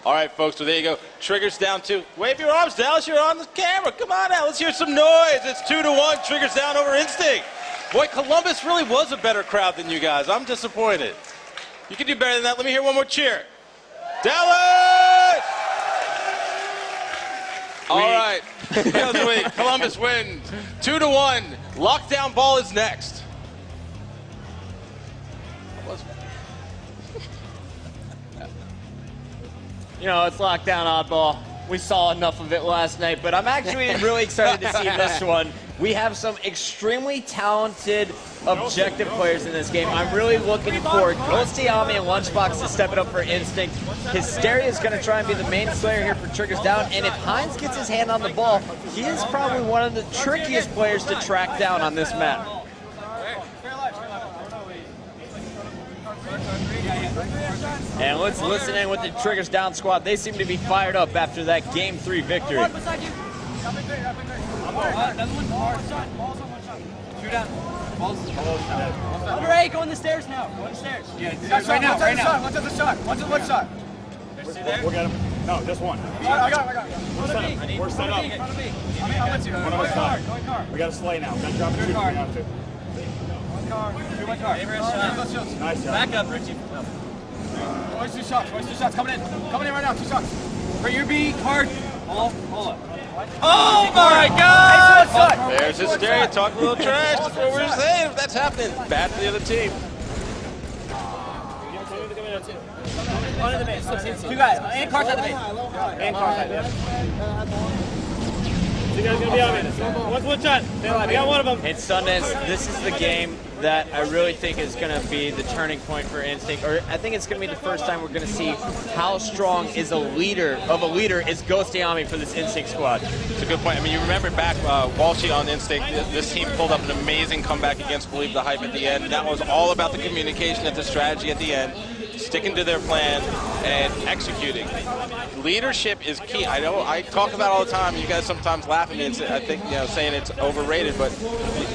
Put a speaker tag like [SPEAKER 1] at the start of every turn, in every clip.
[SPEAKER 1] All right, folks, so there you go. Triggers down 2. Wave your arms, Dallas. You're on the camera. Come on now. Let's hear some noise. It's 2-1. Triggers down over Instinct. Boy, Columbus really was a better crowd than you guys. I'm disappointed. You can do better than that. Let me hear one more cheer. Dallas! All right. Columbus wins. 2-1. Lockdown ball is next.
[SPEAKER 2] You know, it's lockdown oddball. We saw enough of it last night, but I'm actually really excited to see this one. We have some extremely talented, objective players in this game. I'm really looking for Ghostiyami and Lunchbox to step it up for Instinct. Hysteria is going to try and be the main slayer here for Triggers Down, and if Hines gets his hand on the ball, he is probably one of the trickiest players to track down on this map. And let's listen in with the Triggers Down squad. They seem to be fired up after that Game 3 victory.
[SPEAKER 3] Number 8, go on the stairs now. Go on the stairs. Yeah, right now. One's at the shot. One's at one shot.
[SPEAKER 4] We'll get him. No, just one.
[SPEAKER 3] I got him.
[SPEAKER 4] We're set up.
[SPEAKER 3] I'm with you.
[SPEAKER 4] One of us car. We got to slay now. We got to drop the 2. We have to.
[SPEAKER 3] One car.
[SPEAKER 4] Nice job.
[SPEAKER 3] Back up, Richie. Always 2 shots. Coming in right now. 2 shots. For your B card. Hold up. Oh my God!
[SPEAKER 1] There's Hysteria talking a little trash. That's what we're saying. If that's happening, it's bad for the other team.
[SPEAKER 3] One of the base. 2 guys. And Car's at the base.
[SPEAKER 4] You guys gonna be on it. One shot. I got one of them.
[SPEAKER 2] It's Sundance. This is the game that I really think is going to be the turning point for Instinct. Or I think it's going to be the first time we're going to see how strong is a leader is Ghostiyami for this Instinct squad.
[SPEAKER 1] It's a good point. I mean, you remember back Walshy on Instinct, this team pulled up an amazing comeback against Believe the Hype at the end. That was all about the communication and the strategy at the end, sticking to their plan and executing. Leadership is key. I know I talk about it all the time. You guys sometimes laugh at me and say, I think, saying it's overrated, but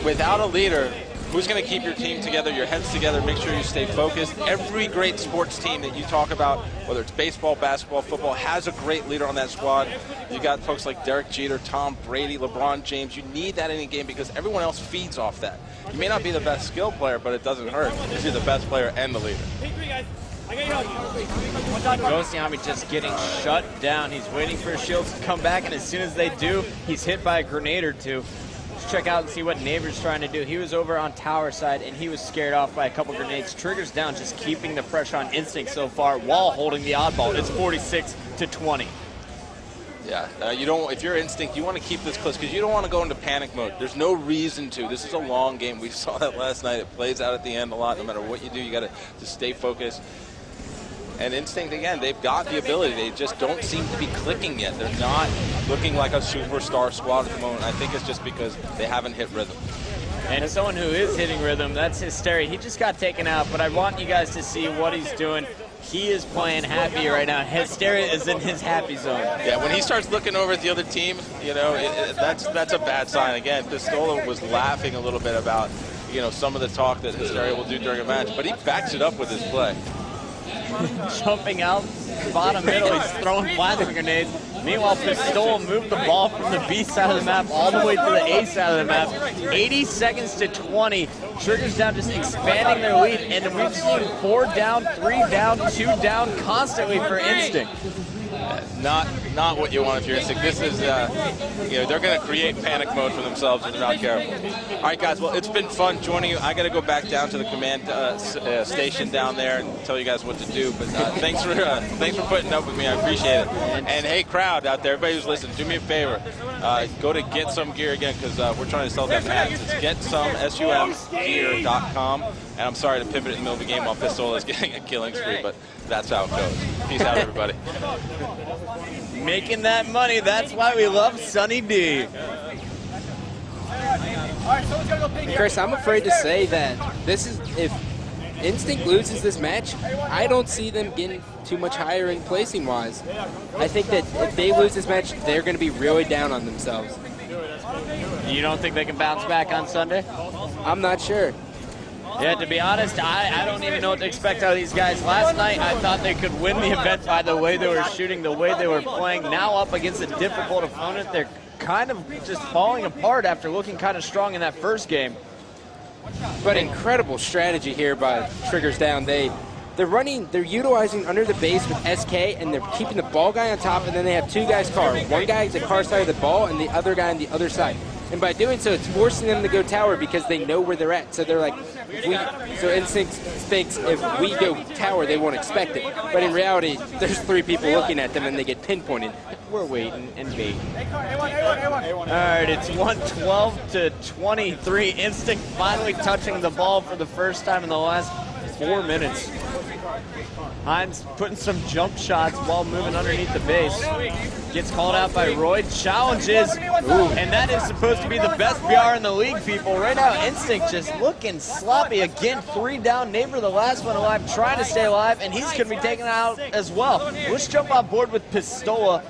[SPEAKER 1] without a leader, who's going to keep your team together, your heads together, make sure you stay focused? Every great sports team that you talk about, whether it's baseball, basketball, football, has a great leader on that squad. You got folks like Derek Jeter, Tom Brady, LeBron James. You need that in a game because everyone else feeds off that. You may not be the best skill player, but it doesn't hurt if you're the best player and the leader.
[SPEAKER 2] Ghostiyami just getting shut down. He's waiting for his shields to come back, and as soon as they do, he's hit by a grenade or 2. Let's check out and see what Neighbor's trying to do. He was over on tower side, and he was scared off by a couple grenades. Triggers Down just keeping the pressure on Instinct so far while holding the oddball. It's 46-20.
[SPEAKER 1] Yeah, if you're Instinct, you want to keep this close because you don't want to go into panic mode. There's no reason to. This is a long game. We saw that last night. It plays out at the end a lot. No matter what you do, you got to just stay focused. And Instinct, again, they've got the ability. They just don't seem to be clicking yet. They're not looking like a superstar squad at the moment. I think it's just because they haven't hit rhythm.
[SPEAKER 2] And someone who is hitting rhythm, that's Hysteria. He just got taken out, but I want you guys to see what he's doing. He is playing happy right now. Hysteria is in his happy zone.
[SPEAKER 1] Yeah, when he starts looking over at the other team, that's a bad sign. Again, Pistola was laughing a little bit about, some of the talk that Hysteria will do during a match, but he backs it up with his play.
[SPEAKER 2] Jumping out, bottom middle, he's throwing plasma grenades. Meanwhile, Pistola moved the ball from the B side of the map all the way to the A side of the map. 80 seconds to 20. Triggers Down just expanding their lead, and we've seen 4 down, 3 down, 2 down constantly for Instinct.
[SPEAKER 1] Not what you want if you're Instinct. This is, they're going to create panic mode for themselves if they're not careful. All right, guys, well, it's been fun joining you. I got to go back down to the command station down there and tell you guys what to do. But thanks for putting up with me. I appreciate it. And hey, crowd out there, everybody who's listening, do me a favor. Go to Get Some Gear again because we're trying to sell them hats. It's GetSomeSumGear.com. And I'm sorry to pivot in the middle of the game while Pistola is getting a killing spree, but that's how it goes. Peace out, everybody.
[SPEAKER 2] Making that money, that's why we love Sunny D.
[SPEAKER 5] Chris, I'm afraid to say that if Instinct loses this match, I don't see them getting too much higher in placing wise. I think that if they lose this match, they're going to be really down on themselves.
[SPEAKER 2] You don't think they can bounce back on Sunday?
[SPEAKER 5] I'm not sure.
[SPEAKER 2] Yeah, to be honest, I don't even know what to expect out of these guys. Last night, I thought they could win the event by the way they were shooting, the way they were playing. Now up against a difficult opponent, they're kind of just falling apart after looking kind of strong in that first game.
[SPEAKER 5] But incredible strategy here by Triggers Down. They're utilizing under the base with SK, and they're keeping the ball guy on top, and then they have two guys car. One guy is the car side of the ball, and the other guy on the other side. And by doing so, it's forcing them to go tower because they know where they're at. So they're like, so Instinct thinks if we go tower, they won't expect it. But in reality, there's 3 people looking at them, and they get pinpointed.
[SPEAKER 2] We're waiting and baiting. All right, it's 112 to 23. Instinct finally touching the ball for the first time in the last 4 minutes. Hines putting some jump shots while moving underneath the base. Gets called out by Roy. Challenges. Ooh, and that is supposed to be the best BR in the league, people. Right now, Instinct just looking sloppy. Again, 3 down. Neighbor, the last one alive, trying to stay alive, and he's going to be taken out as well. Let's jump on board with Pistola.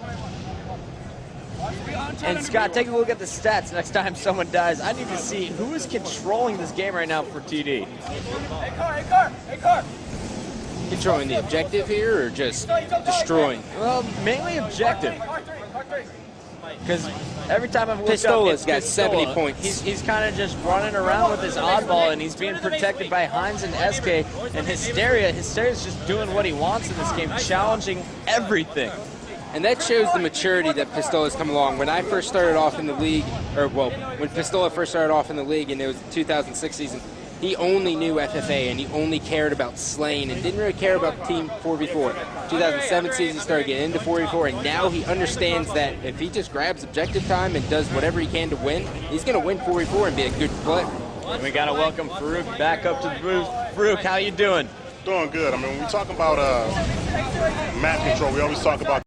[SPEAKER 2] And Scott, take a look at the stats next time someone dies. I need to see who is controlling this game right now for TD.
[SPEAKER 3] Hey, car.
[SPEAKER 5] Controlling the objective here or just destroying?
[SPEAKER 2] Well, mainly objective. Because every time I've looked
[SPEAKER 5] Pistola's
[SPEAKER 2] up,
[SPEAKER 5] got
[SPEAKER 2] Pistola,
[SPEAKER 5] 70 points.
[SPEAKER 2] He's kind of just running around with his oddball, and he's being protected by Hines and SK. And Hysteria. Hysteria's just doing what he wants in this game, challenging everything.
[SPEAKER 5] And that shows the maturity that Pistola's come along. When I first started off in the league, when Pistola first started off in the league, and it was the 2006 season, he only knew FFA, and he only cared about slaying and didn't really care about Team 4v4. 2007 season, he started getting into 4v4, and now he understands that if he just grabs objective time and does whatever he can to win, he's going to win 4v4 and be a good player.
[SPEAKER 2] And we got to welcome Farouk back up to the booth. Farouk, how you doing?
[SPEAKER 6] Doing good. I mean, when we talk about map control, we always talk about